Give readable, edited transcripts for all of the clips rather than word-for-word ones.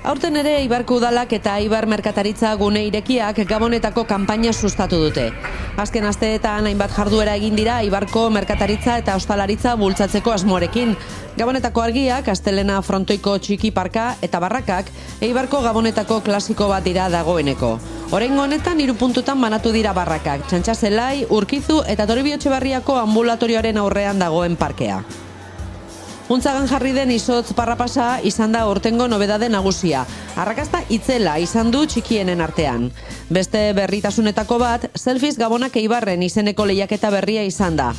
Aurten ere Eibarko udalak eta Eibar merkataritza gune irekiak Gabonetako kanpaina sustatu dute. Azken asteetan hainbat jarduera egin dira Eibarko merkataritza eta ostalaritza bultzatzeko asmoarekin. Gabonetako argiak, Astelena frontoiko txiki parka eta barrakak Eibarko Gabonetako klasiko bat dira dagoeneko. Oraingo honetan 3 puntutan banatu dira barrakak, Txantxazelai, Urkizu eta Toribio Etxebarriako ambulatorioaren aurrean dagoen parkea. Untzagan jarri den izotz parrapasa izan da urtengo nobedade nagusia. Arrakasta itzela izan du txikienen artean. Beste berritasunetako bat, Selfies Gabonak Eibarren izeneko lehiaketa berria izan da.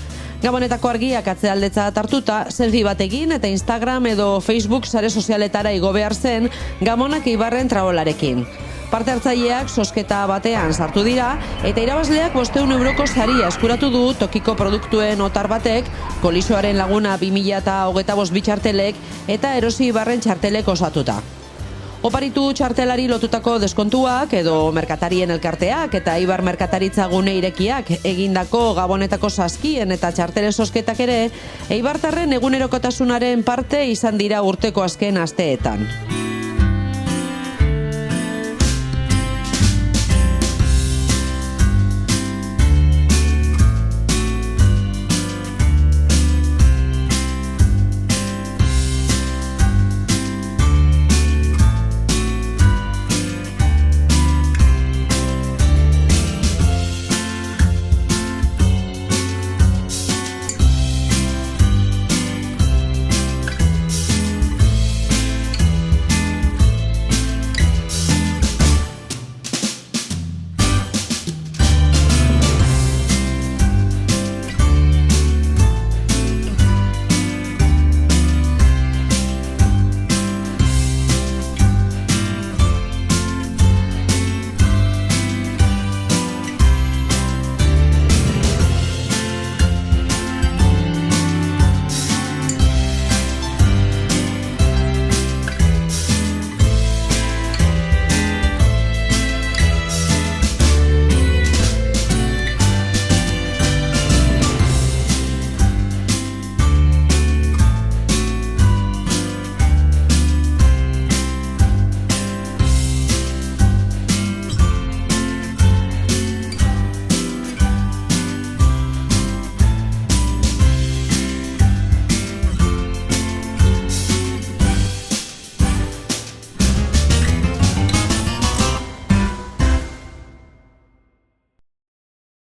Gabonetako argiak atzealdetza hartuta, selfie bat egin eta Instagram edo Facebook sare sozialetara igo behar zen Gabonak Eibarren trabolarekin. Parte hartzaileak sosketa batean sartu dira eta irabazleak 500 euroko saria eskuratu du tokiko produktuen otar batek, Kolisoaren laguna 2025 bitxartelek eta Erosi Ibarren txartelek osatuta. Oparitu txartelari lotutako deskontuak edo merkatarien elkarteak eta Eibar merkataritza gune irekiak egindako Gabonetako saskien eta txartelen sosketak ere Eibartarren egunerokotasunaren parte izan dira urteko azken asteetan.